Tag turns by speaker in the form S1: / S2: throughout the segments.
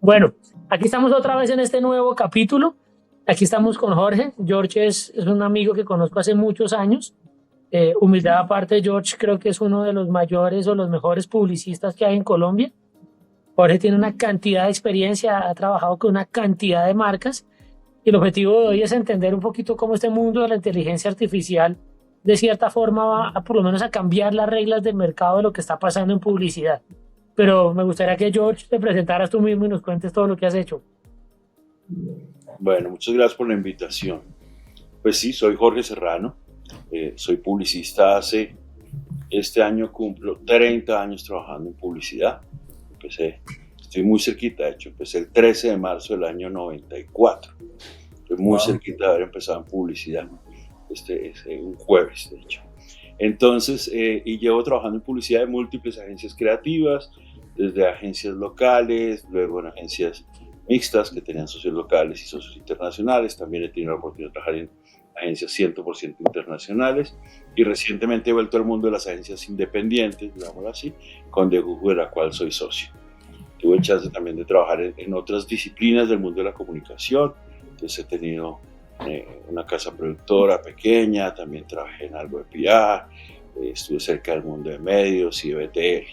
S1: Bueno, aquí estamos otra vez en este nuevo capítulo. Aquí estamos con Jorge. George es un amigo que conozco hace muchos años. Humildad aparte, George creo que es uno de los mayores o los mejores publicistas que hay en Colombia. Jorge tiene una cantidad de experiencia, ha trabajado con una cantidad de marcas y el objetivo de hoy es entender un poquito cómo este mundo de la inteligencia artificial de cierta forma va a, por lo menos a cambiar las reglas del mercado de lo que está pasando en publicidad. Pero me gustaría que George te presentaras tú mismo y nos cuentes todo lo que has hecho.
S2: Bueno, muchas gracias por la invitación. Pues sí, soy Jorge Serrano, soy publicista este año cumplo 30 años trabajando en publicidad. Estoy muy cerquita, de hecho, empecé el 13 de marzo del año 94. Estoy muy cerquita de haber empezado en publicidad, un jueves, de hecho. Entonces, y llevo trabajando en publicidad de múltiples agencias creativas, desde agencias locales, luego en agencias mixtas que tenían socios locales y socios internacionales. También he tenido la oportunidad de trabajar en agencias 100% internacionales y recientemente he vuelto al mundo de las agencias independientes, digámoslo así, con The Google, de la cual soy socio. Tuve chance también de trabajar en otras disciplinas del mundo de la comunicación. Entonces he tenido una casa productora pequeña, también trabajé en algo de PR, estuve cerca del mundo de medios y de BTL.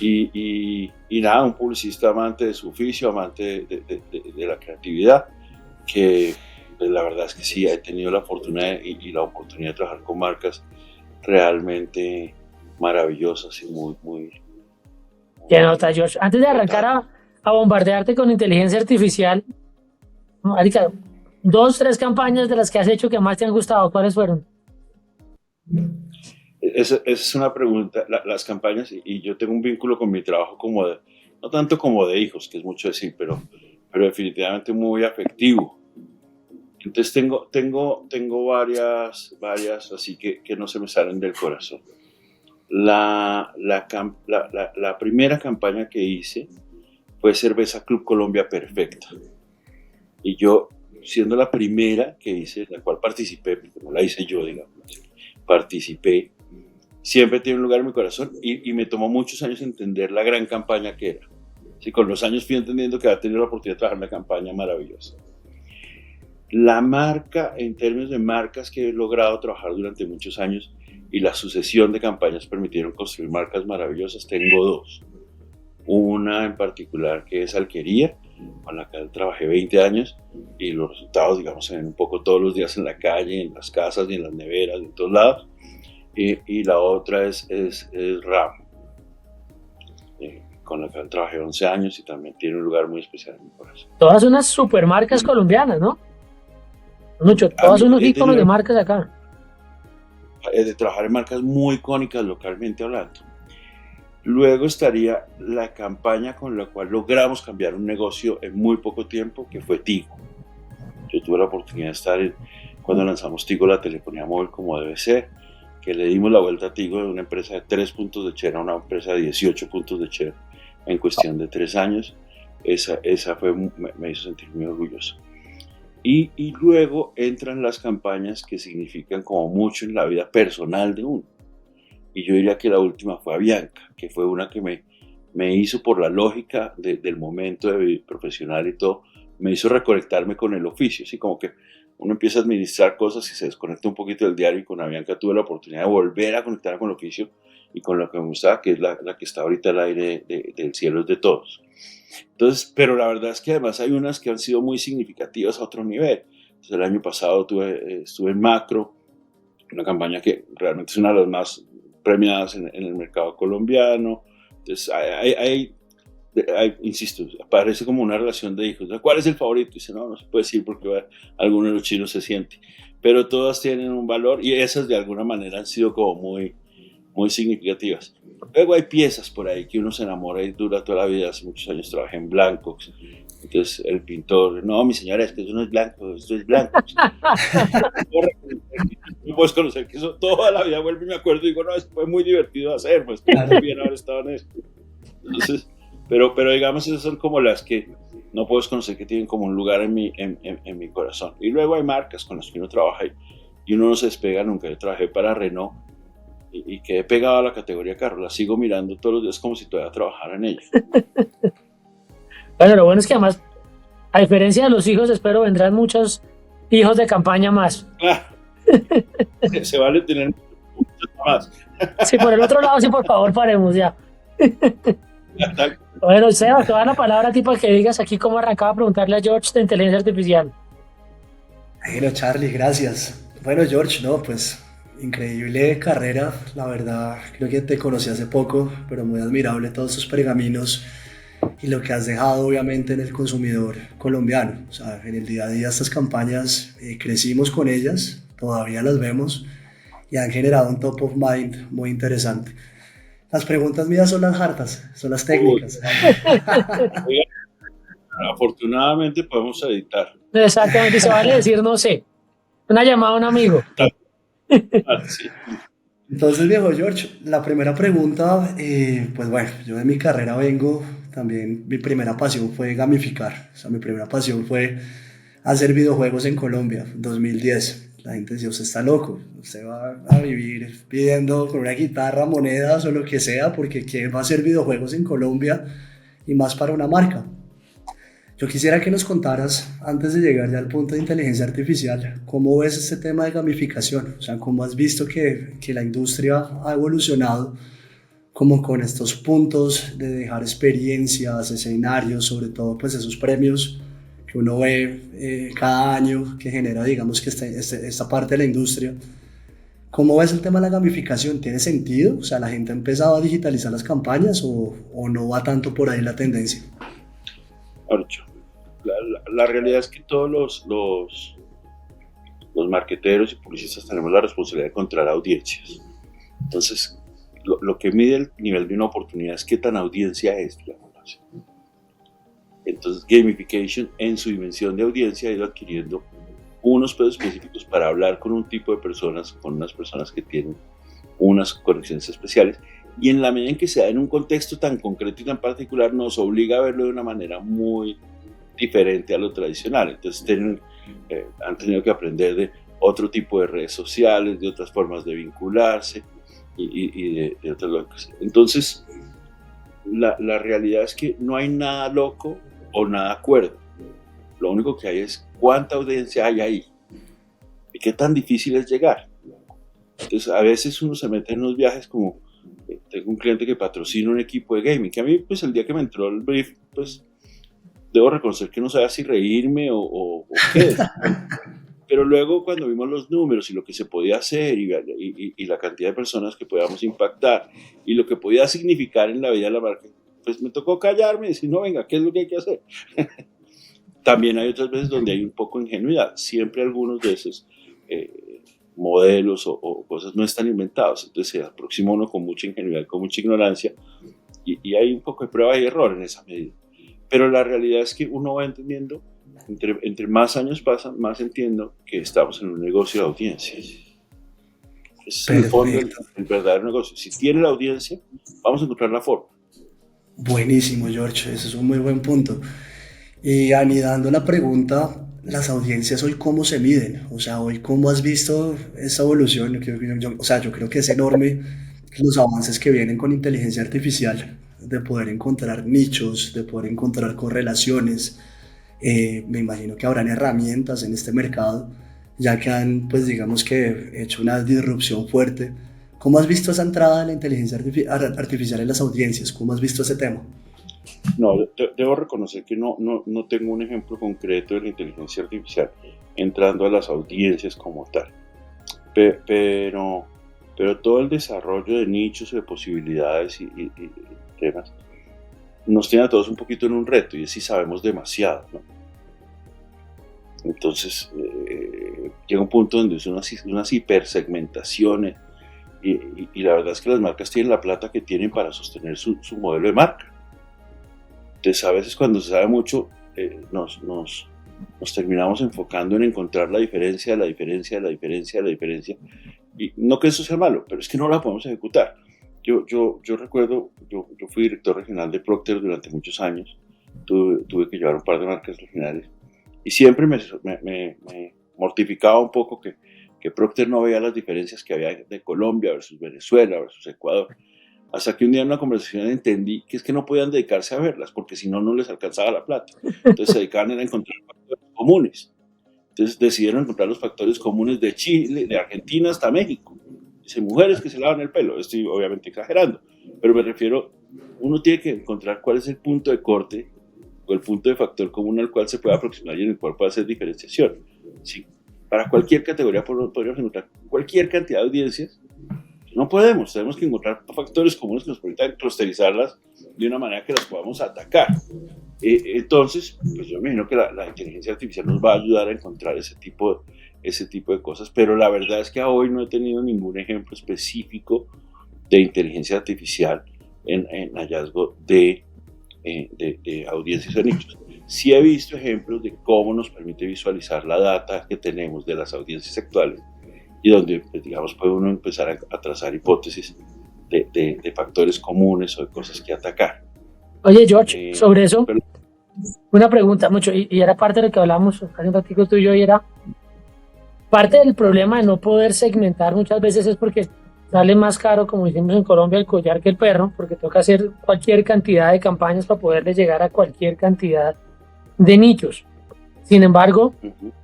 S2: Y nada, un publicista amante de su oficio, amante de la creatividad, que pues, la verdad es que sí, he tenido la fortuna y la oportunidad de trabajar con marcas realmente maravillosas y muy
S1: Ya nota, George. Antes de arrancar a bombardearte con inteligencia artificial, marica, dos, tres campañas de las que has hecho que más te han gustado, ¿cuáles fueron?
S2: Esa es una pregunta, las campañas, y yo tengo un vínculo con mi trabajo no tanto como de hijos, que es mucho decir, pero definitivamente muy afectivo. Entonces tengo varias así que no se me salen del corazón. La primera campaña que hice fue Cerveza Club Colombia Perfecta. Y yo, siendo la primera que hice, la cual participé, porque no la hice yo, digamos, participé, siempre tiene un lugar en mi corazón y me tomó muchos años entender la gran campaña que era. Sí, con los años fui entendiendo que había tenido la oportunidad de trabajar en una campaña maravillosa. La marca, en términos de marcas que he logrado trabajar durante muchos años y la sucesión de campañas permitieron construir marcas maravillosas, tengo dos. Una en particular que es Alquería, con la que trabajé 20 años y los resultados, digamos, se ven un poco todos los días en la calle, en las casas y en las neveras, en todos lados. Y la otra es RAM, con la que trabajé 11 años y también tiene un lugar muy especial en mi corazón.
S1: Todas unas supermarcas colombianas, ¿no? Mucho, todos unos íconos de marcas acá.
S2: De trabajar en marcas muy icónicas localmente hablando. Luego estaría la campaña con la cual logramos cambiar un negocio en muy poco tiempo, que fue Tigo. Yo tuve la oportunidad de estar cuando lanzamos Tigo, la telefonía móvil como debe ser, que le dimos la vuelta a Tigo de una empresa de 3 puntos de share a una empresa de 18 puntos de share en cuestión de 3 años. Esa me hizo sentir muy orgulloso. Y luego entran las campañas que significan como mucho en la vida personal de uno. Y yo diría que la última fue Avianca, que fue una que me hizo, por la lógica del momento de vida profesional y todo, me hizo reconectarme con el oficio, así como que uno empieza a administrar cosas y se desconecta un poquito del diario, y con Avianca tuve la oportunidad de volver a conectar con el oficio y con lo que me gustaba, que es la que está ahorita al aire del cielo es de todos. Entonces, pero la verdad es que además hay unas que han sido muy significativas a otro nivel. Entonces, el año pasado estuve en Macro, una campaña que realmente es una de las más premiadas en el mercado colombiano. Entonces, insisto, parece como una relación de hijos. ¿Cuál es el favorito? Dice, no se puede decir porque alguno de los chinos se siente. Pero todas tienen un valor y esas de alguna manera han sido como muy significativas. Luego hay piezas por ahí que uno se enamora y dura toda la vida. Hace muchos años trabajé en blancos. Entonces el pintor, no, mi señora, es que eso no es blanco, esto es blanco. No puedes conocer que eso toda la vida vuelvo y me acuerdo y digo, no, esto fue muy divertido hacer, pues muy bien haber estado en esto. Entonces, pero digamos, esas son como las que no puedes conocer, que tienen como un lugar en mi corazón. Y luego hay marcas con las que uno trabaja y uno no se despega nunca. Yo trabajé para Renault y quedé pegado a la categoría carro, la sigo mirando todos los días como si todavía trabajara en ella.
S1: Bueno, lo bueno es que además, a diferencia de los hijos, espero vendrán muchos hijos de campaña más.
S2: Ah, se vale tener muchos más.
S1: Sí, por el otro lado, sí, por favor, paremos ya. Bueno, Seba, te voy a dar la palabra a ti para que digas aquí cómo arrancaba a preguntarle a George de inteligencia artificial.
S3: Bueno, Charlie, gracias. Bueno, George, no, pues increíble carrera, la verdad, creo que te conocí hace poco, pero muy admirable todos tus pergaminos y lo que has dejado obviamente en el consumidor colombiano. O sea, en el día a día estas campañas crecimos con ellas, todavía las vemos y han generado un top of mind muy interesante. Las preguntas mías son las hartas, son las técnicas.
S2: Afortunadamente podemos editar.
S1: Exactamente, se vale decir no sé. Una llamada a un amigo.
S2: Sí.
S3: Entonces, viejo George, la primera pregunta, pues bueno, yo de mi carrera vengo, también mi primera pasión fue gamificar, o sea, mi primera pasión fue hacer videojuegos en Colombia, 2010. La gente decía, usted está loco, usted va a vivir pidiendo con una guitarra monedas o lo que sea, porque ¿quién va a hacer videojuegos en Colombia? Y más para una marca. Yo quisiera que nos contaras, antes de llegar ya al punto de inteligencia artificial, cómo ves este tema de gamificación, o sea, cómo has visto que la industria ha evolucionado como con estos puntos de dejar experiencias, escenarios, sobre todo pues esos premios que uno ve cada año que genera, digamos, que esta parte de la industria. ¿Cómo ves el tema de la gamificación? ¿Tiene sentido? O sea, ¿la gente ha empezado a digitalizar las campañas o no va tanto por ahí la tendencia?
S2: Archo, la realidad es que todos los marqueteros y publicistas tenemos la responsabilidad de encontrar audiencias. Entonces, lo que mide el nivel de una oportunidad es qué tan audiencia es, digamos así. Entonces, gamification en su dimensión de audiencia ha ido adquiriendo unos pedos específicos para hablar con un tipo de personas, con unas personas que tienen unas conexiones especiales, y en la medida en que se da en un contexto tan concreto y tan particular, nos obliga a verlo de una manera muy diferente a lo tradicional. Entonces han tenido que aprender de otro tipo de redes sociales, de otras formas de vincularse y de otras locas. Entonces, la realidad es que no hay nada loco o nada cuerdo. Lo único que hay es cuánta audiencia hay ahí y qué tan difícil es llegar. Entonces, a veces uno se mete en unos viajes como, tengo un cliente que patrocina un equipo de gaming, que a mí, pues el día que me entró el brief, pues debo reconocer que no sabía si reírme o qué. Pero luego cuando vimos los números y lo que se podía hacer y la cantidad de personas que podíamos impactar y lo que podía significar en la vida de la marca, pues me tocó callarme y decir, no, venga, ¿qué es lo que hay que hacer? También hay otras veces donde hay un poco de ingenuidad. Siempre algunos de esos modelos o cosas no están inventados. Entonces se aproxima uno con mucha ingenuidad, con mucha ignorancia y hay un poco de prueba y error en esa medida. Pero la realidad es que uno va entendiendo, entre más años pasan, más entiendo que estamos en un negocio de audiencias. Ese es en el fondo el verdadero negocio. Si tiene la audiencia, vamos a encontrar la forma.
S3: Buenísimo, George, ese es un muy buen punto. Y anidando la pregunta, las audiencias hoy cómo se miden, o sea, hoy cómo has visto esa evolución. O sea, yo creo que es enorme los avances que vienen con inteligencia artificial, de poder encontrar nichos, de poder encontrar correlaciones. Me imagino que habrán herramientas en este mercado, ya que han, pues digamos que hecho una disrupción fuerte. ¿Cómo has visto esa entrada de la inteligencia artificial en las audiencias? ¿Cómo has visto ese tema?
S2: No, debo reconocer que no tengo un ejemplo concreto de la inteligencia artificial entrando a las audiencias como tal. Pero todo el desarrollo de nichos, de posibilidades y temas nos tiene a todos un poquito en un reto, y es si sabemos demasiado, ¿no? Entonces llega un punto donde es unas hipersegmentaciones y la verdad es que las marcas tienen la plata que tienen para sostener su modelo de marca. Entonces a veces cuando se sabe mucho nos terminamos enfocando en encontrar la diferencia, y no que eso sea malo, pero es que no la podemos ejecutar. Yo recuerdo, yo fui director regional de Procter durante muchos años, tuve que llevar un par de marcas regionales y siempre me mortificaba un poco que Procter no veía las diferencias que había de Colombia versus Venezuela versus Ecuador. Hasta que un día en una conversación entendí que es que no podían dedicarse a verlas, porque si no, no les alcanzaba la plata. Entonces se dedicaban a encontrar factores comunes. Entonces decidieron encontrar los factores comunes de Chile, de Argentina hasta México. Dice, mujeres que se lavan el pelo. Estoy obviamente exagerando, pero me refiero, uno tiene que encontrar cuál es el punto de corte o el punto de factor común al cual se puede aproximar y en el cual puede hacer diferenciación. Sí, para cualquier categoría podríamos encontrar cualquier cantidad de audiencias. No podemos, tenemos que encontrar factores comunes que nos permitan clusterizarlas de una manera que las podamos atacar. Entonces, pues yo me imagino que la inteligencia artificial nos va a ayudar a encontrar ese tipo de cosas, pero la verdad es que hoy no he tenido ningún ejemplo específico de inteligencia artificial en hallazgo de audiencias o nichos. Sí he visto ejemplos de cómo nos permite visualizar la data que tenemos de las audiencias actuales y donde, pues, digamos, puede uno empezar a trazar hipótesis de factores comunes o de cosas que atacar.
S1: Oye, George, sobre eso, una pregunta mucho, y era parte de lo que hablamos hace un ratito tú y yo, y era parte del problema de no poder segmentar muchas veces es porque sale más caro, como decimos en Colombia, el collar que el perro, porque toca hacer cualquier cantidad de campañas para poderle llegar a cualquier cantidad de nichos. Sin embargo,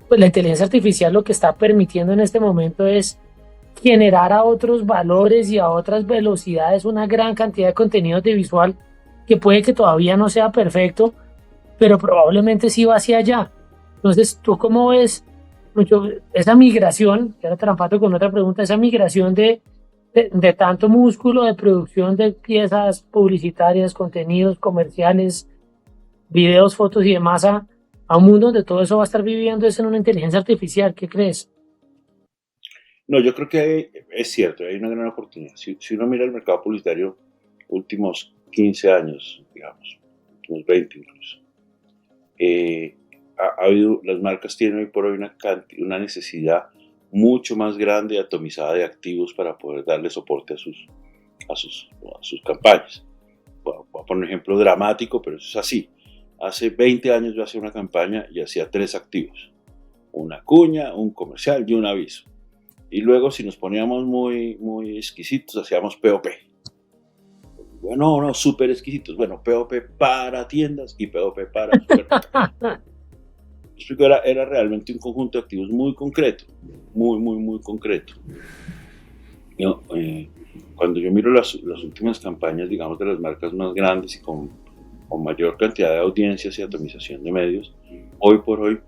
S1: pues la inteligencia artificial lo que está permitiendo en este momento es generar a otros valores y a otras velocidades una gran cantidad de contenido audiovisual que puede que todavía no sea perfecto, pero probablemente sí va hacia allá. Entonces, ¿tú cómo ves mucho esa migración? Que ahora te la empato con otra pregunta, esa migración de tanto músculo de producción de piezas publicitarias, contenidos comerciales, videos, fotos y demás a un mundo donde todo eso va a estar viviendo es en una inteligencia artificial. ¿Qué crees?
S2: No, yo creo que es cierto, hay una gran oportunidad. Si uno mira el mercado publicitario últimos 15 años, digamos, unos 20 incluso, ha habido, las marcas tienen hoy por hoy una necesidad mucho más grande y atomizada de activos para poder darle soporte a sus campañas. Voy a poner un ejemplo dramático, pero eso es así. Hace 20 años yo hacía una campaña y hacía 3 activos. Una cuña, un comercial y un aviso. Y luego, si nos poníamos muy, muy exquisitos, hacíamos POP. Bueno, no, súper exquisitos. Bueno, POP para tiendas y POP para supermercados. Era realmente un conjunto de activos muy concreto. Muy, muy, muy concreto. Cuando yo miro las últimas campañas, digamos, de las marcas más grandes y con mayor cantidad de audiencias y atomización de medios, hoy por hoy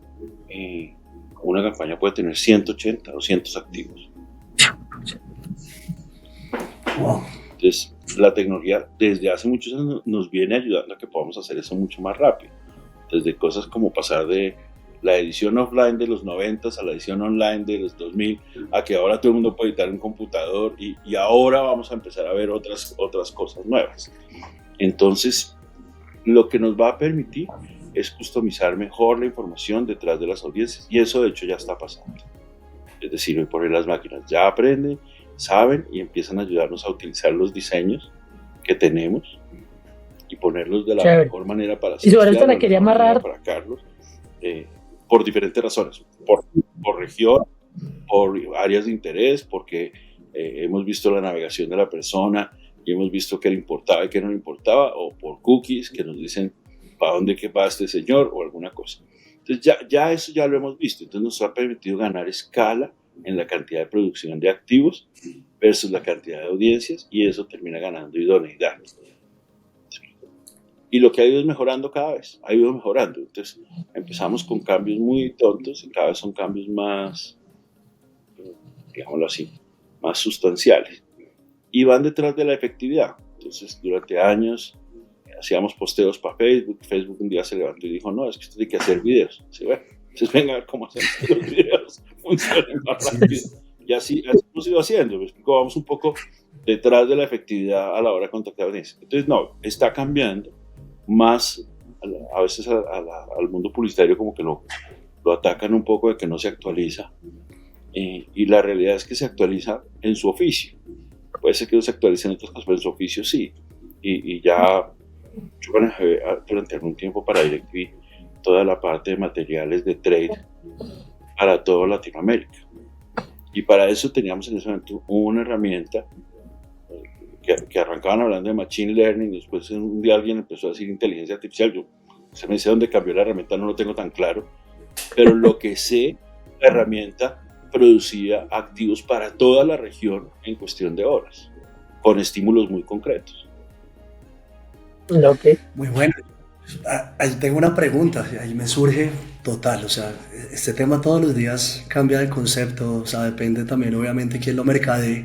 S2: una campaña puede tener 180 o 200 activos. Entonces, la tecnología desde hace muchos años nos viene ayudando a que podamos hacer eso mucho más rápido. Desde cosas como pasar de la edición offline de los 90 a la edición online de los 2000, a que ahora todo el mundo puede editar en un computador y ahora vamos a empezar a ver otras cosas nuevas. Entonces, lo que nos va a permitir es customizar mejor la información detrás de las audiencias, y eso de hecho ya está pasando. Es decir, hoy por hoy las máquinas ya aprenden, saben y empiezan a ayudarnos a utilizar los diseños que tenemos y ponerlos de la mejor manera para
S1: hacer. Y sobre esto la quería amarrar
S2: para Carlos, por diferentes razones, por región, por áreas de interés, porque hemos visto la navegación de la persona y hemos visto qué le importaba y qué no le importaba, o por cookies que nos dicen para dónde que va este señor o alguna cosa. Entonces ya eso ya lo hemos visto, entonces nos ha permitido ganar escala en la cantidad de producción de activos versus la cantidad de audiencias, y eso termina ganando idoneidad. Y lo que ha ido es mejorando cada vez, ha ido mejorando. Entonces empezamos con cambios muy tontos y cada vez son cambios más, digámoslo así, más sustanciales. Y van detrás de la efectividad. Entonces durante años hacíamos posteos para Facebook. Facebook un día se levantó y dijo, no, es que usted tiene que hacer videos. Sí, bueno, entonces venga a ver cómo hacemos que los videos funcionen más rápido. Y así hemos ido haciendo. Me explico, vamos un poco detrás de la efectividad a la hora de contactar a audiencia. Entonces no, está cambiando más, a veces al mundo publicitario como que lo atacan un poco de que no se actualiza, y la realidad es que se actualiza en su oficio. Puede ser que no se actualice en otras cosas, pero en su oficio sí. Y ya yo manejé durante algún tiempo para DirecTV toda la parte de materiales de trade para toda Latinoamérica, y para eso teníamos en ese momento una herramienta que arrancaban hablando de Machine Learning, y después un día alguien empezó a decir inteligencia artificial. Se me dice dónde cambió la herramienta, no lo tengo tan claro, pero lo que sé, la herramienta producía activos para toda la región en cuestión de horas, con estímulos muy concretos.
S1: Okay.
S3: Muy bueno. Ahí tengo una pregunta, ahí me surge total, o sea, este tema todos los días cambia de concepto, o sea, depende también obviamente quién lo mercadee.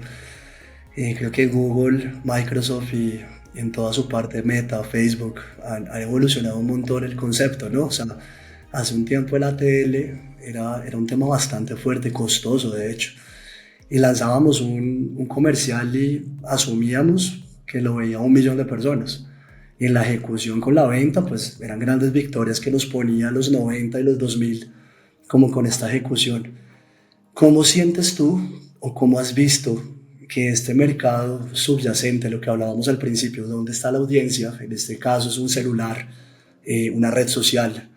S3: Creo que Google, Microsoft y en toda su parte Meta, Facebook, han evolucionado un montón el concepto, ¿no? O sea, hace un tiempo el ATL era un tema bastante fuerte, costoso de hecho, y lanzábamos un comercial y asumíamos que lo veía 1 millón de personas. Y en la ejecución con la venta, pues eran grandes victorias que nos ponía los 90 y los 2000 como con esta ejecución. ¿Cómo sientes tú o cómo has visto que este mercado subyacente, lo que hablábamos al principio, dónde está la audiencia, en este caso es un celular, una red social,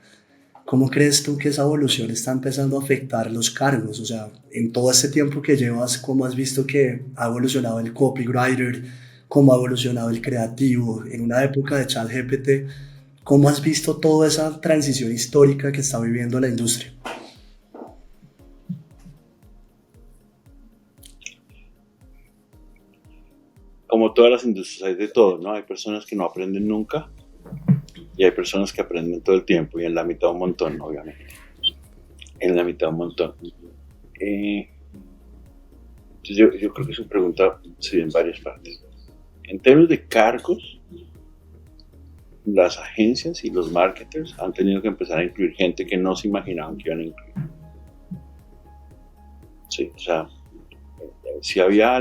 S3: cómo crees tú que esa evolución está empezando a afectar los cargos? O sea, en todo este tiempo que llevas, ¿cómo has visto que ha evolucionado el copywriter? ¿Cómo ha evolucionado el creativo? En una época de ChatGPT, ¿cómo has visto toda esa transición histórica que está viviendo la industria?
S2: Como todas las industrias, hay de todo, ¿no? Hay personas que no aprenden nunca y hay personas que aprenden todo el tiempo, y en la mitad un montón, obviamente. En la mitad un montón. Entonces yo creo que su pregunta se ve en varias partes. En términos de cargos, las agencias y los marketers han tenido que empezar a incluir gente que no se imaginaban que iban a incluir. Sí, o sea, si había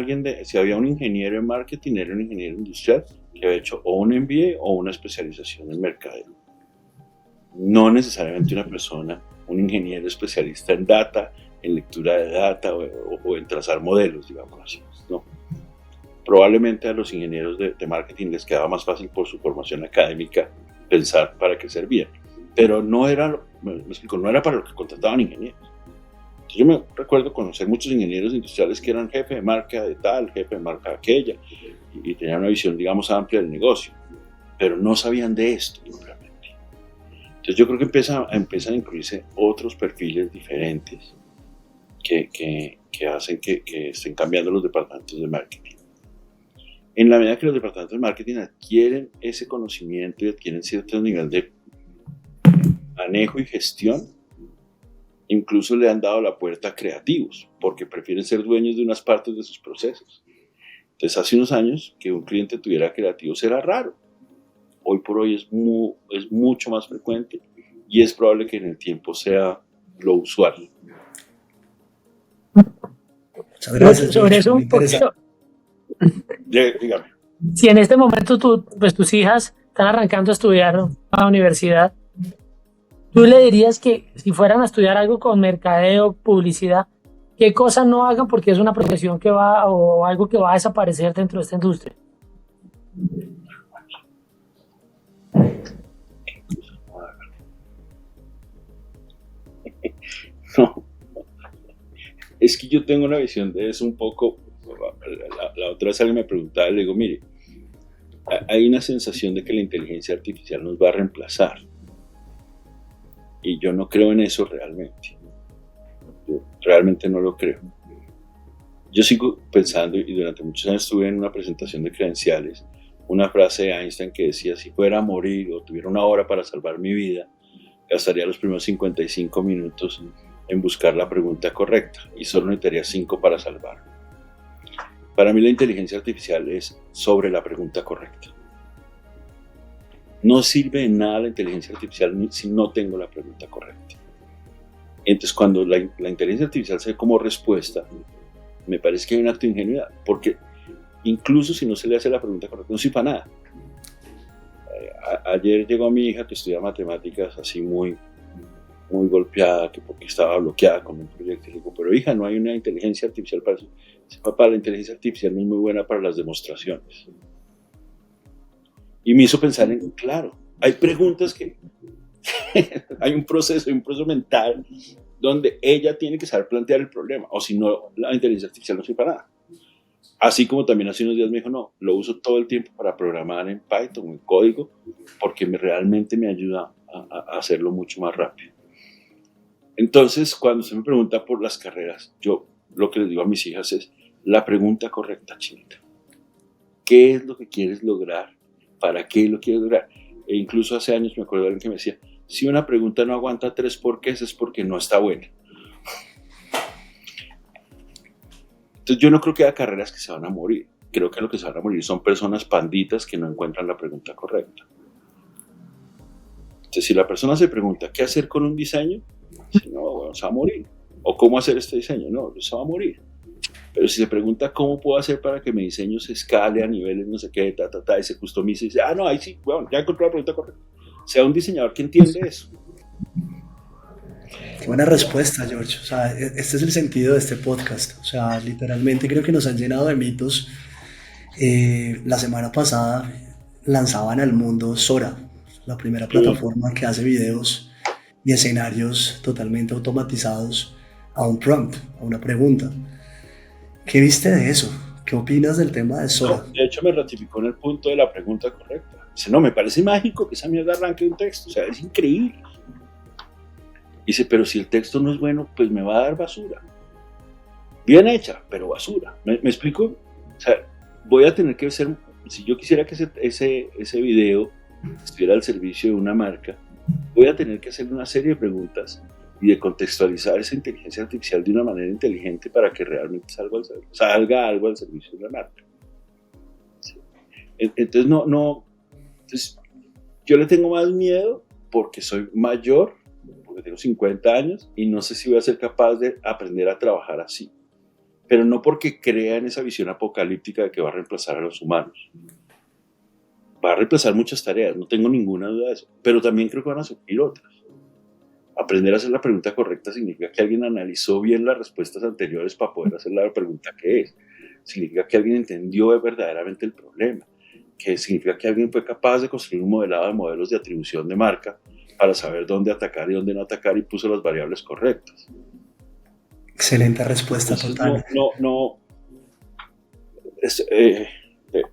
S2: un ingeniero en marketing, era un ingeniero industrial que había hecho o un MBA o una especialización en mercadeo. No necesariamente una persona, un ingeniero especialista en data, en lectura de data o en trazar modelos, digamos así, ¿no? Probablemente a los ingenieros de marketing les quedaba más fácil por su formación académica pensar para qué servían, pero no era para lo que contrataban ingenieros. Yo me recuerdo conocer muchos ingenieros industriales que eran jefe de marca de tal, jefe de marca de aquella, y tenían una visión, digamos, amplia del negocio, pero no sabían de esto, probablemente. Entonces yo creo que empiezan a incluirse otros perfiles diferentes que hacen que estén cambiando los departamentos de marketing. En la medida que los departamentos de marketing adquieren ese conocimiento y adquieren cierto nivel de manejo y gestión, incluso le han dado la puerta a creativos, porque prefieren ser dueños de unas partes de sus procesos. Entonces, hace unos años que un cliente tuviera creativos era raro. Hoy por hoy es mucho más frecuente y es probable que en el tiempo sea lo usual.
S3: Muchas gracias,
S1: Sobre eso, un
S3: poquito.
S2: Dígame.
S1: Si en este momento tus hijas están arrancando a estudiar a la universidad, ¿tú le dirías que si fueran a estudiar algo con mercadeo, publicidad, qué cosas no hagan porque es una profesión que va o algo que va a desaparecer dentro de esta industria?
S2: No, es que yo tengo una visión de eso un poco. La otra vez alguien me preguntaba y le digo, mire, hay una sensación de que la inteligencia artificial nos va a reemplazar. Y yo no creo en eso realmente. Yo realmente no lo creo. Yo sigo pensando, y durante muchos años estuve en una presentación de credenciales, una frase de Einstein que decía, si fuera a morir o tuviera 1 hora para salvar mi vida, gastaría los primeros 55 minutos en buscar la pregunta correcta y solo necesitaría 5 para salvarme. Para mí la inteligencia artificial es sobre la pregunta correcta. No sirve de nada la inteligencia artificial si no tengo la pregunta correcta. Entonces, cuando la inteligencia artificial se ve como respuesta, me parece que hay un acto de ingenuidad, porque incluso si no se le hace la pregunta correcta, no sirve para nada. Ayer llegó mi hija que estudia matemáticas así muy golpeada, que porque estaba bloqueada con un proyecto. Y le digo, pero hija, no hay una inteligencia artificial para eso. Dice, papá, la inteligencia artificial no es muy buena para las demostraciones. Y me hizo pensar en, claro, hay preguntas que hay un proceso mental donde ella tiene que saber plantear el problema, o si no, la inteligencia artificial no sirve para nada. Así como también hace unos días me dijo, no, lo uso todo el tiempo para programar en Python, en código, porque realmente me ayuda a hacerlo mucho más rápido. Entonces, cuando se me pregunta por las carreras, yo lo que les digo a mis hijas es la pregunta correcta, Chinita. ¿Qué es lo que quieres lograr? ¿Para qué lo quieres lograr? E incluso hace años me acuerdo de alguien que me decía, si una pregunta no aguanta 3 porqués es porque no está buena. Entonces yo no creo que haya carreras que se van a morir. Creo que lo que se van a morir son personas panditas que no encuentran la pregunta correcta. Entonces si la persona se pregunta qué hacer con un diseño, dice, no, bueno, se va a morir. O cómo hacer este diseño, no, se va a morir. Pero si se pregunta cómo puedo hacer para que mi diseño se escale a niveles no sé qué, y se customice, y dice, no, ahí sí, bueno, ya encontré la pregunta correcta. Sea un diseñador que entiende eso.
S3: Qué buena respuesta, George. O sea, este es el sentido de este podcast. O sea, literalmente creo que nos han llenado de mitos. La semana pasada lanzaban al mundo Sora, la primera plataforma que hace videos y escenarios totalmente automatizados a un prompt, a una pregunta. ¿Qué viste de eso? ¿Qué opinas del tema de Sora?
S2: No, de hecho, me ratificó en el punto de la pregunta correcta. Dice, no, me parece mágico que esa mierda arranque un texto. O sea, es increíble. Dice, pero si el texto no es bueno, pues me va a dar basura. Bien hecha, pero basura. ¿Me explico? O sea, voy a tener que hacer, si yo quisiera que ese video estuviera al servicio de una marca, voy a tener que hacer una serie de preguntas y de contextualizar esa inteligencia artificial de una manera inteligente para que realmente salga algo al servicio de una marca. ¿Sí? Entonces, entonces, yo le tengo más miedo porque soy mayor, porque tengo 50 años y no sé si voy a ser capaz de aprender a trabajar así. Pero no porque crea en esa visión apocalíptica de que va a reemplazar a los humanos. Va a reemplazar muchas tareas, no tengo ninguna duda de eso. Pero también creo que van a surgir otras. Aprender a hacer la pregunta correcta significa que alguien analizó bien las respuestas anteriores para poder hacer la pregunta que es. Significa que alguien entendió verdaderamente el problema. Que significa que alguien fue capaz de construir un modelado de modelos de atribución de marca para saber dónde atacar y dónde no atacar y puso las variables correctas.
S3: Excelente respuesta. Entonces, total.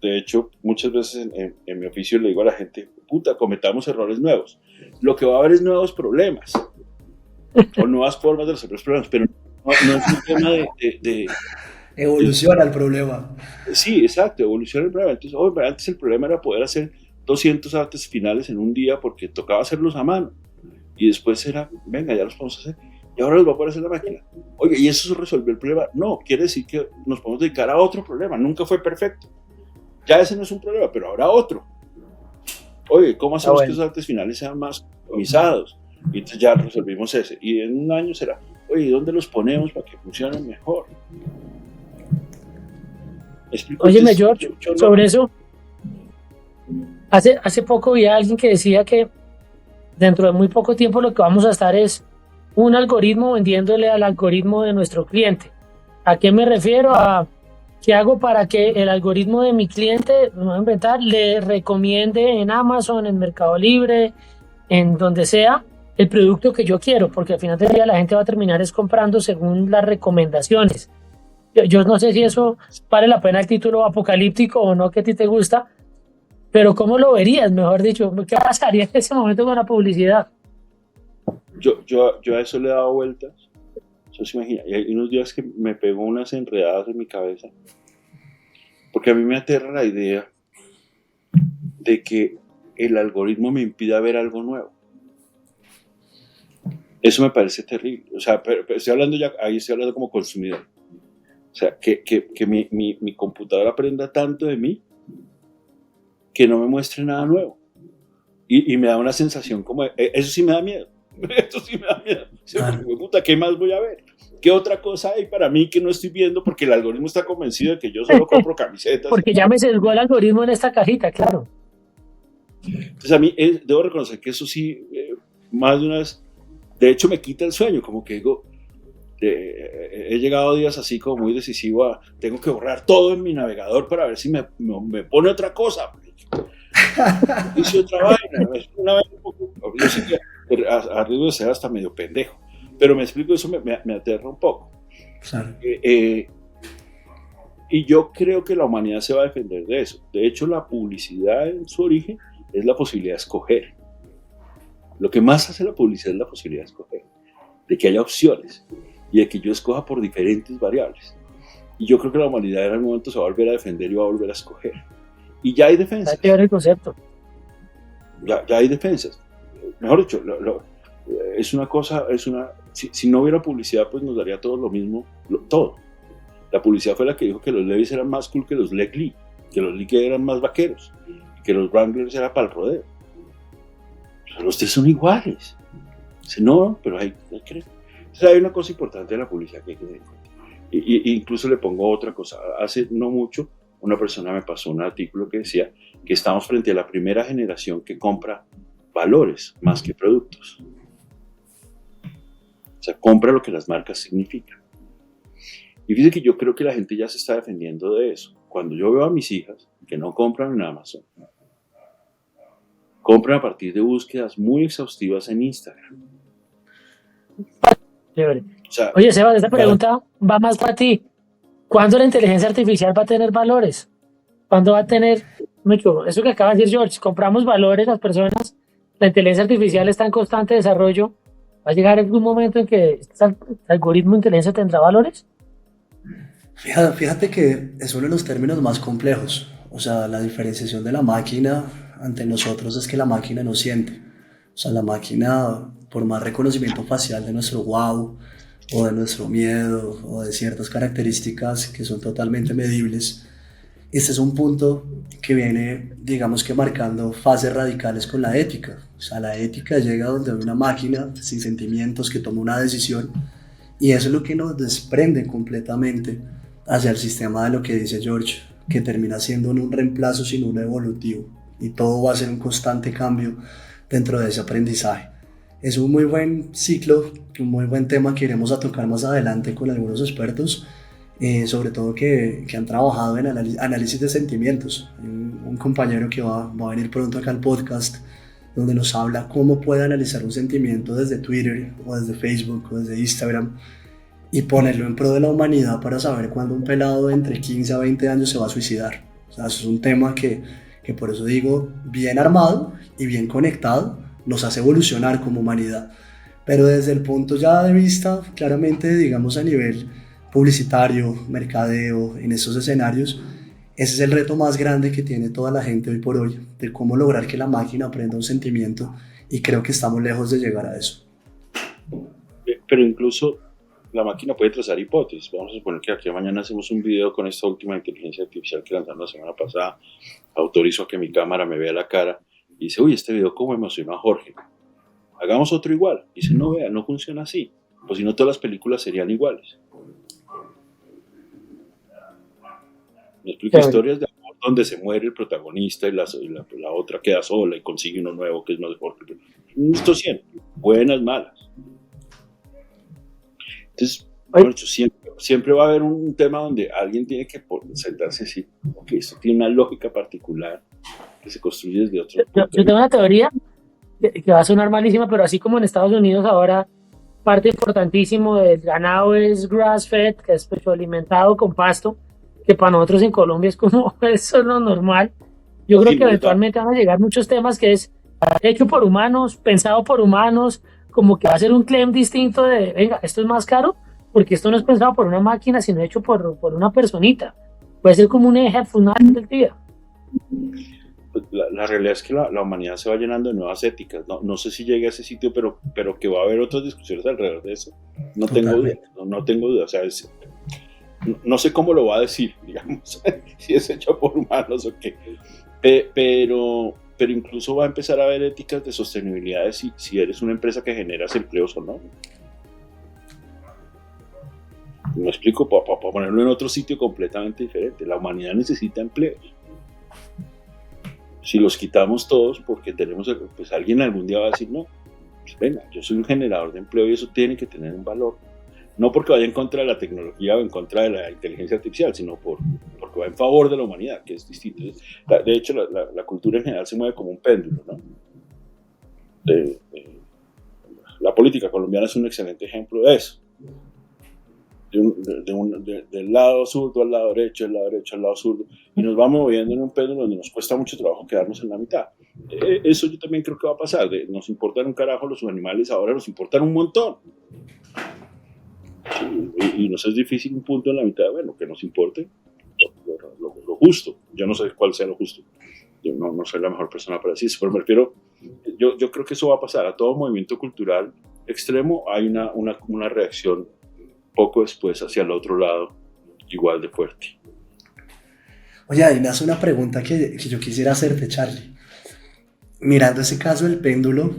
S2: De hecho, muchas veces en mi oficio le digo a la gente, puta, cometamos errores nuevos. Lo que va a haber es nuevos problemas o nuevas formas de resolver los problemas, pero no es un tema de
S3: evoluciona el problema.
S2: Sí, exacto, evoluciona el problema. Entonces, antes el problema era poder hacer 200 artes finales en un día porque tocaba hacerlos a mano. Y después era, venga, ya los podemos hacer. Y ahora los va a poder hacer la máquina. Oye, ¿y eso resolvió el problema? No, quiere decir que nos podemos dedicar a otro problema. Nunca fue perfecto. Ya ese no es un problema, pero ahora otro. Oye, ¿cómo hacemos que esos artes finales sean más customizados? Y entonces ya resolvimos ese. Y en un año será, oye, ¿dónde los ponemos para que funcionen mejor?
S1: Óyeme, George, sobre eso, hace poco vi a alguien que decía que dentro de muy poco tiempo lo que vamos a estar es un algoritmo vendiéndole al algoritmo de nuestro cliente. ¿A qué me refiero? A qué hago para que el algoritmo de mi cliente, no voy a inventar, le recomiende en Amazon, en Mercado Libre, en donde sea, el producto que yo quiero, porque al final del día la gente va a terminar comprando según las recomendaciones. Yo no sé si eso vale la pena el título apocalíptico o no, que a ti te gusta, pero ¿cómo lo verías? Mejor dicho, ¿qué pasaría en ese momento con la publicidad?
S2: Yo a eso le he dado vueltas. Eso se imagina. Y hay unos días que me pegó unas enredadas en mi cabeza, porque a mí me aterra la idea de que el algoritmo me impida ver algo nuevo. Eso me parece terrible. O sea, pero estoy hablando como consumidor. O sea, que mi computadora aprenda tanto de mí que no me muestre nada nuevo. Y me da una sensación como, eso sí me da miedo. Eso sí me da miedo. Puta, ¿qué más voy a ver? ¿Qué otra cosa hay para mí que no estoy viendo? Porque el algoritmo está convencido de que yo solo compro camisetas.
S1: Porque ya me sesgó el algoritmo en esta cajita, claro.
S2: Entonces a mí debo reconocer que eso sí, más de una vez, de hecho me quita el sueño, como que digo, he llegado días así como muy decisivo a, tengo que borrar todo en mi navegador para ver si me pone otra cosa. Hice otra vaina, una vez un poco, yo sé que a riesgo de ser hasta medio pendejo, pero me explico, eso me aterra un poco.
S3: Claro.
S2: Y yo creo que la humanidad se va a defender de eso. De hecho, la publicidad en su origen es la posibilidad de escoger. Lo que más hace la publicidad es la posibilidad de escoger, de que haya opciones y de que yo escoja por diferentes variables. Y yo creo que la humanidad en algún momento se va a volver a defender y va a volver a escoger. Y ya hay defensas.
S1: Hay que ver el concepto.
S2: Ya hay defensas. Mejor dicho, es una cosa, si no hubiera publicidad, pues nos daría todo lo mismo, todo. La publicidad fue la que dijo que los Levi's eran más cool que los Lee, que los Lee eran más vaqueros, que los Wranglers eran para el rodeo. Pero los tres son iguales. Dice, no, pero hay que... Entonces hay una cosa importante de la publicidad que hay que tener en cuenta. Y incluso le pongo otra cosa. Hace no mucho, una persona me pasó un artículo que decía que estamos frente a la primera generación que compra valores más que productos. O sea, compra lo que las marcas significan. Y fíjate que yo creo que la gente ya se está defendiendo de eso. Cuando yo veo a mis hijas que no compran en Amazon, compran a partir de búsquedas muy exhaustivas en Instagram.
S1: Chévere.
S2: O sea,
S1: Oye, Sebas, esta pregunta va más para ti. ¿Cuándo la inteligencia artificial va a tener valores? ¿Cuándo va a tener, eso que acaba de decir George, compramos valores las personas, la inteligencia artificial está en constante desarrollo, ¿va a llegar algún momento en que este algoritmo de inteligencia tendrá valores?
S3: Fíjate que es uno de los términos más complejos. O sea, la diferenciación de la máquina ante nosotros es que la máquina no siente. O sea, la máquina, por más reconocimiento facial de nuestro wow, o de nuestro miedo, o de ciertas características que son totalmente medibles, este es un punto que viene, digamos que marcando fases radicales con la ética. O sea, la ética llega donde hay una máquina sin sentimientos que toma una decisión, y eso es lo que nos desprende completamente hacia el sistema de lo que dice George, que termina siendo un reemplazo sino un evolutivo, y todo va a ser un constante cambio dentro de ese aprendizaje. Es un muy buen ciclo, un muy buen tema que iremos a tocar más adelante con algunos expertos, sobre todo que han trabajado en análisis de sentimientos. Hay un compañero que va a venir pronto acá al podcast, donde nos habla cómo puede analizar un sentimiento desde Twitter o desde Facebook o desde Instagram y ponerlo en pro de la humanidad para saber cuándo un pelado de entre 15 a 20 años se va a suicidar. O sea, eso es un tema que por eso digo, bien armado y bien conectado, nos hace evolucionar como humanidad. Pero desde el punto ya de vista, claramente, digamos a nivel publicitario, mercadeo, en estos escenarios, ese es el reto más grande que tiene toda la gente hoy por hoy, de cómo lograr que la máquina aprenda un sentimiento, y creo que estamos lejos de llegar a eso.
S2: Pero incluso la máquina puede trazar hipótesis. Vamos a suponer que aquí mañana hacemos un video con esta última inteligencia artificial que lanzaron la semana pasada. Autorizo a que mi cámara me vea la cara y dice, uy, este video cómo emocionó a Jorge. Hagamos otro igual. Y dice, no, vea, no funciona así. Pues si no, todas las películas serían iguales. Me explico, historias de amor donde se muere el protagonista y la otra queda sola y consigue uno nuevo que es más fuerte. Esto siempre, buenas, malas. Entonces, bueno, siempre va a haber un tema donde alguien tiene que sentarse y decir, ok, esto tiene una lógica particular que se construye desde otro punto.
S1: Yo tengo una teoría que va a sonar malísima, pero así como en Estados Unidos ahora parte importantísimo del ganado es grass-fed, que es pecho alimentado con pasto, que para nosotros en Colombia es como eso es lo normal. Yo creo que eventualmente van a llegar muchos temas que es hecho por humanos, pensado por humanos, como que va a ser un claim distinto de, venga, esto es más caro porque esto no es pensado por una máquina, sino hecho por una personita. Puede ser como un eje final del día.
S2: La realidad es que la humanidad se va llenando de nuevas éticas. No sé si llegue a ese sitio, pero que va a haber otras discusiones alrededor de eso. No tengo duda. No tengo duda. O sea, no sé cómo lo va a decir, digamos, si es hecho por humanos o qué. Pero incluso va a empezar a haber éticas de sostenibilidad de si eres una empresa que generas empleos o no. Me explico, para ponerlo en otro sitio completamente diferente. La humanidad necesita empleos. Si los quitamos todos porque tenemos, pues alguien algún día va a decir, no, pues venga, yo soy un generador de empleo y eso tiene que tener un valor. No porque vaya en contra de la tecnología o en contra de la inteligencia artificial, sino porque va en favor de la humanidad, que es distinto. De hecho, la cultura en general se mueve como un péndulo, ¿no? La política colombiana es un excelente ejemplo de eso. del lado zurdo al lado derecho, del lado derecho al lado zurdo, y nos vamos moviendo en un péndulo donde nos cuesta mucho trabajo quedarnos en la mitad. Eso yo también creo que va a pasar. Nos importan un carajo los animales, ahora nos importan un montón. Sí, y nos es difícil un punto en la mitad, bueno, que nos importe lo justo. Yo no sé cuál sea lo justo. Yo no soy la mejor persona para decir eso, pero me refiero, yo creo que eso va a pasar. A todo movimiento cultural extremo hay una reacción poco después hacia el otro lado, igual de fuerte.
S3: Oye, ahí me hace una pregunta que yo quisiera hacerte, Charlie. Mirando ese caso del péndulo,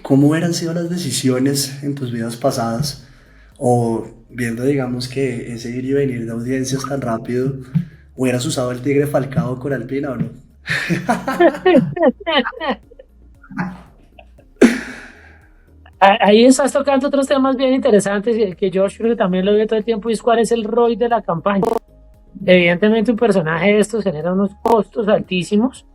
S3: ¿cómo hubieran sido las decisiones en tus vidas pasadas? O viendo, digamos, que ese ir y venir de audiencias tan rápido, ¿hubieras usado el tigre Falcao con Alpina o no?
S1: Ahí estás tocando otros temas bien interesantes y el que George creo que también lo ve todo el tiempo, y es cuál es el ROI de la campaña. Evidentemente un personaje de estos genera unos costos altísimos.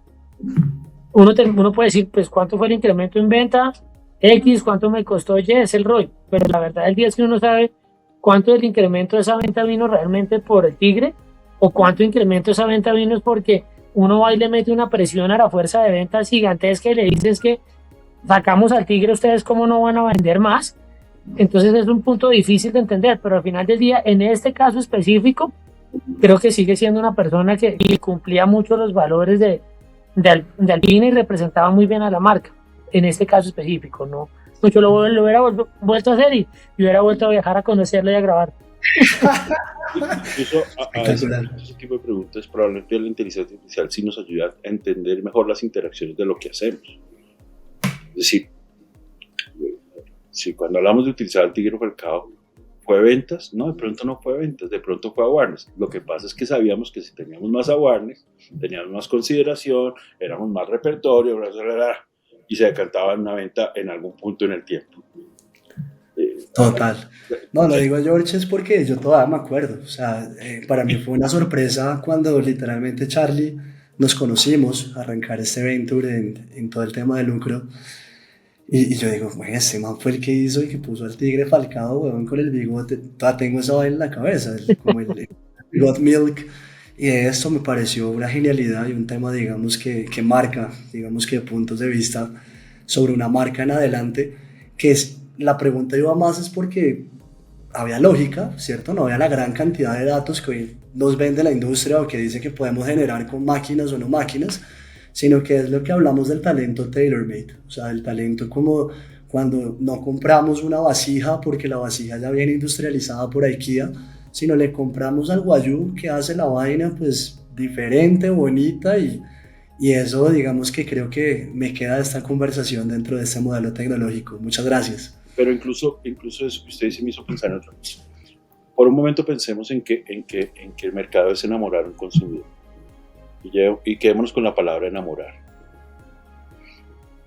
S1: Uno puede decir, pues, ¿cuánto fue el incremento en venta? X, ¿cuánto me costó Y? Es el ROI. Pero la verdad del día es que uno no sabe cuánto del incremento de esa venta vino realmente por el tigre, o cuánto incremento de esa venta vino es porque uno va y le mete una presión a la fuerza de ventas gigantesca y le dices que sacamos al tigre, ustedes cómo no van a vender más. Entonces es un punto difícil de entender, pero al final del día, en este caso específico, creo que sigue siendo una persona que cumplía mucho los valores de Alpina y representaba muy bien a la marca, en este caso específico. No, yo lo hubiera vuelto a hacer y hubiera vuelto a viajar a conocerlo y a grabar.
S2: Incluso a ese tipo de preguntas, probablemente la inteligencia artificial sí nos ayuda a entender mejor las interacciones de lo que hacemos. Es decir, si cuando hablamos de utilizar el tigre Falcao, ¿fue ventas? No, de pronto no fue ventas, de pronto fue awareness. Lo que pasa es que sabíamos que si teníamos más awareness, teníamos más consideración, éramos más repertorio, y se decantaba en una venta en algún punto en el tiempo.
S3: Total. No, lo digo George es porque yo todavía me acuerdo. O sea, para mí fue una sorpresa cuando literalmente Charlie nos conocimos, arrancar este venture en todo el tema de lucro. Y yo digo, bueno, ese man fue el que hizo y que puso al tigre Falcao, weón, con el bigote. Todavía tengo esa vaina en la cabeza, como el God Milk. Y esto me pareció una genialidad y un tema, digamos, que marca, digamos que puntos de vista sobre una marca en adelante, que es, la pregunta iba más es porque había lógica, ¿cierto? No había la gran cantidad de datos que hoy nos vende la industria o que dice que podemos generar con máquinas o no máquinas, sino que es lo que hablamos del talento tailor-made, o sea, el talento como cuando no compramos una vasija porque la vasija ya viene industrializada por IKEA, sino le compramos al guayú que hace la vaina pues diferente, bonita y eso digamos que creo que me queda de esta conversación dentro de este modelo tecnológico. Muchas gracias.
S2: Pero incluso eso que usted dice me hizo pensar en otra cosa. Por un momento pensemos en que el mercado es enamorar a un consumidor. Y quedémonos con la palabra enamorar.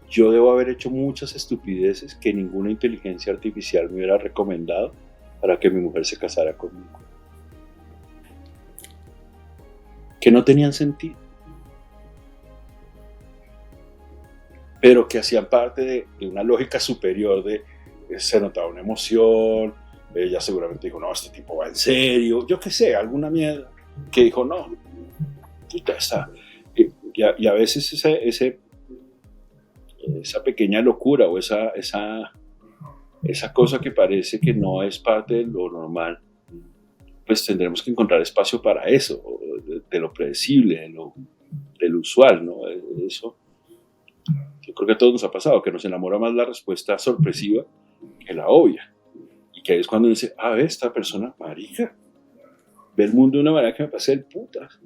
S2: Yo debo haber hecho muchas estupideces que ninguna inteligencia artificial me hubiera recomendado para que mi mujer se casara conmigo. Que no tenían sentido. Pero que hacían parte de una lógica superior de se notaba una emoción, ella seguramente dijo, no, este tipo va en serio, yo qué sé, alguna mierda, que dijo, no, puta, está. Y a veces esa pequeña locura o esa cosa que parece que no es parte de lo normal, pues tendremos que encontrar espacio para eso, de lo predecible, de lo usual, ¿no? Eso, yo creo que a todos nos ha pasado, que nos enamora más la respuesta sorpresiva que la obvia. Y que ahí es cuando dice, ve esta persona, marica, ve el mundo de una manera que me pase el putas.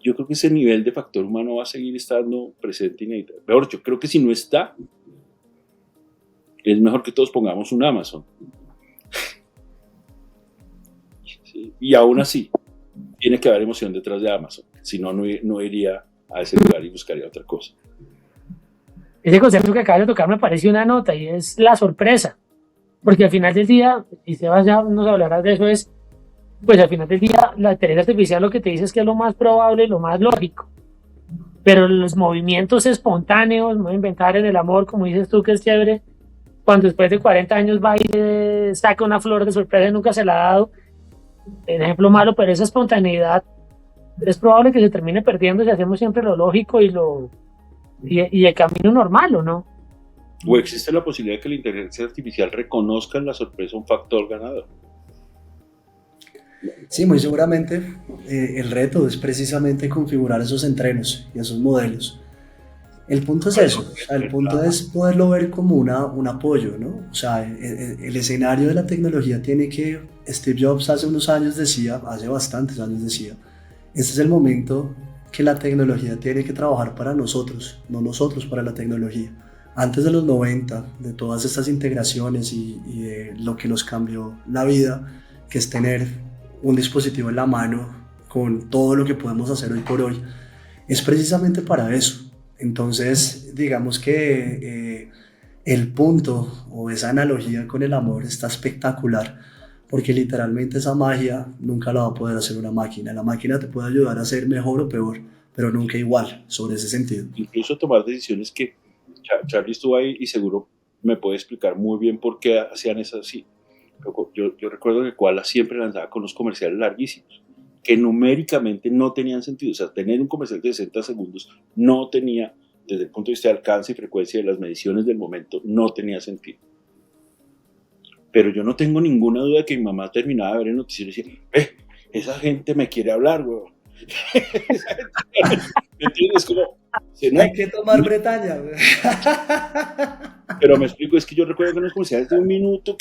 S2: Yo creo que ese nivel de factor humano va a seguir estando presente y inevitable. Mejor, yo creo que si no está, es mejor que todos pongamos un Amazon. ¿Sí? Y aún así, tiene que haber emoción detrás de Amazon. Si no, no iría a ese lugar y buscaría otra cosa.
S1: Ese concepto que acabas de tocar me parece una nota y es la sorpresa. Porque al final del día, y Sebas ya nos hablará de eso, pues al final del día la inteligencia artificial lo que te dice es que es lo más probable y lo más lógico. Pero los movimientos espontáneos, no inventar en el amor, como dices tú que es chévere, cuando después de 40 años va y saca una flor de sorpresa y nunca se la ha dado. El ejemplo malo, pero esa espontaneidad es probable que se termine perdiendo si hacemos siempre lo lógico y el camino normal, ¿o no?
S2: ¿O existe la posibilidad de que la inteligencia artificial reconozca en la sorpresa un factor ganador?
S3: Sí, muy seguramente el reto es precisamente configurar esos entrenos y esos modelos. El punto es eso, o sea, el punto es poderlo ver como un apoyo, ¿no? O sea, el escenario de la tecnología tiene que, Steve Jobs hace unos años decía, hace bastantes años decía, este es el momento que la tecnología tiene que trabajar para nosotros, no nosotros para la tecnología. Antes de los 90, de todas estas integraciones y de lo que nos cambió la vida, que es tener un dispositivo en la mano con todo lo que podemos hacer hoy por hoy, es precisamente para eso. Entonces, digamos que el punto o esa analogía con el amor está espectacular, porque literalmente esa magia nunca la va a poder hacer una máquina. La máquina te puede ayudar a ser mejor o peor, pero nunca igual, sobre ese sentido.
S2: Incluso tomar decisiones que Charlie estuvo ahí y seguro me puede explicar muy bien por qué hacían eso así. Yo recuerdo que Koala siempre lanzaba con los comerciales larguísimos, que numéricamente no tenían sentido. O sea, tener un comercial de 60 segundos no tenía, desde el punto de vista de alcance y frecuencia de las mediciones del momento, no tenía sentido. Pero yo no tengo ninguna duda de que mi mamá terminaba de ver el noticiero y decía, esa gente me quiere hablar, weón. ¿Me entiendes? Como,
S3: no hay que tomar Bretaña, weón.
S2: Pero me explico, es que yo recuerdo que en los comerciales de un minuto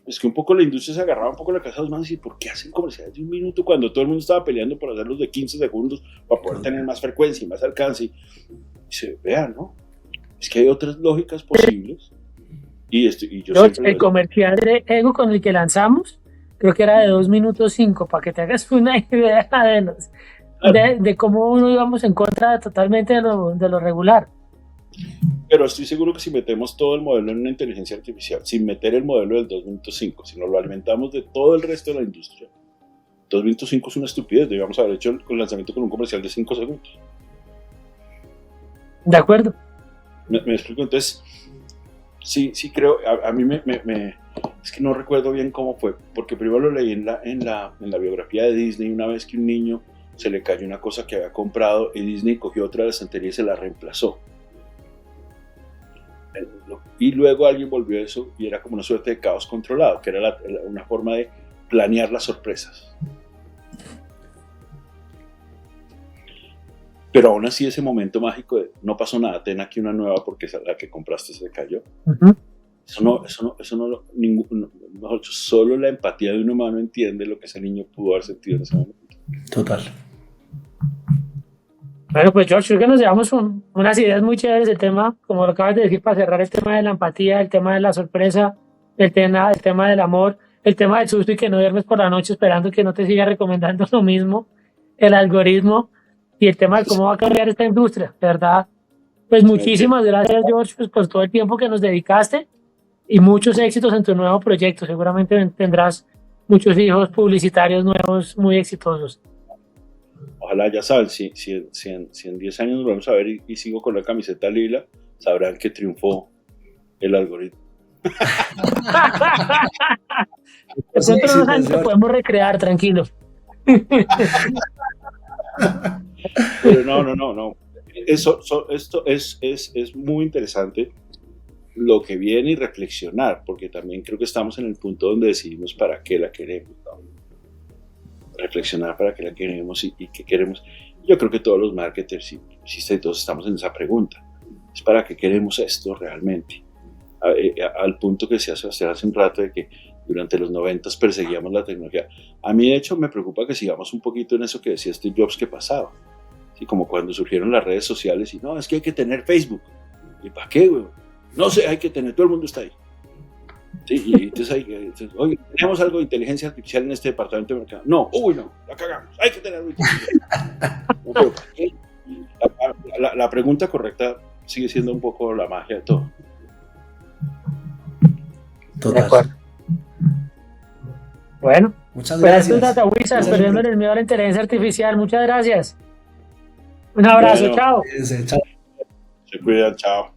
S2: es que un poco la industria se agarraba un poco la casa de los manos y ¿por qué hacen comerciales de un minuto cuando todo el mundo estaba peleando por hacerlos de 15 segundos para poder tener más frecuencia y más alcance? Y se vean, ¿no? Es que hay otras lógicas posibles. Y yo
S1: el comercial de Ego con el que lanzamos, creo que era de 2 minutos 5, para que te hagas una idea de cómo uno íbamos en contra totalmente de lo regular.
S2: Pero estoy seguro que si metemos todo el modelo en una inteligencia artificial, sin meter el modelo del 2 minutos 5, si nos lo alimentamos de todo el resto de la industria, 2 minutos 5 es una estupidez, debíamos haber hecho el lanzamiento con un comercial de 5 segundos.
S1: De acuerdo.
S2: ¿Me explico? Entonces, sí creo, a mí es que no recuerdo bien cómo fue, porque primero lo leí en la biografía de Disney, una vez que un niño se le cayó una cosa que había comprado y Disney cogió otra de la estantería y se la reemplazó. Y luego alguien volvió a eso y era como una suerte de caos controlado, que era una forma de planear las sorpresas. Pero aún así ese momento mágico de no pasó nada, ten aquí una nueva porque la que compraste se cayó. Uh-huh. Solo la empatía de un humano entiende lo que ese niño pudo haber sentido en ese momento.
S3: Total.
S1: Bueno, pues George, creo que nos llevamos unas ideas muy chéveres del tema, como lo acabas de decir, para cerrar el tema de la empatía, el tema de la sorpresa, el tema del amor, el tema del susto y que no duermes por la noche esperando que no te siga recomendando lo mismo, el algoritmo y el tema de cómo va a cambiar esta industria, ¿verdad? Pues muchísimas gracias, George, pues, por todo el tiempo que nos dedicaste y muchos éxitos en tu nuevo proyecto. Seguramente tendrás muchos hijos publicitarios nuevos muy exitosos.
S2: Ojalá, ya saben, si en 10 años nos vamos a ver y sigo con la camiseta lila, sabrán que triunfó el algoritmo.
S1: Nosotros unos años lo podemos recrear, tranquilo.
S2: Pero no. Esto es muy interesante lo que viene y reflexionar, porque también creo que estamos en el punto donde decidimos para qué la queremos, ¿no? Reflexionar para qué la queremos y qué queremos. Yo creo que todos los marketers y todos estamos en esa pregunta. Es para qué queremos esto realmente. Al punto que se hace hace un rato de que durante los 90 perseguíamos la tecnología. A mí, de hecho, me preocupa que sigamos un poquito en eso que decía Steve Jobs que pasaba. ¿Sí? Como cuando surgieron las redes sociales y no, es que hay que tener Facebook. ¿Y para qué, güey? No sé, hay que tener, todo el mundo está ahí. Sí, y entonces oye, tenemos algo de inteligencia artificial en este departamento de mercado. No, la cagamos, hay que tener algo de inteligencia. No, pero ¿para qué? La pregunta correcta sigue siendo un poco la magia de todo.
S3: Total.
S1: Bueno,
S3: muchas gracias.
S1: Pues Data Wizards, perdiendo el miedo a la inteligencia artificial. Muchas gracias. Un abrazo, chao.
S2: Se cuidan, chao.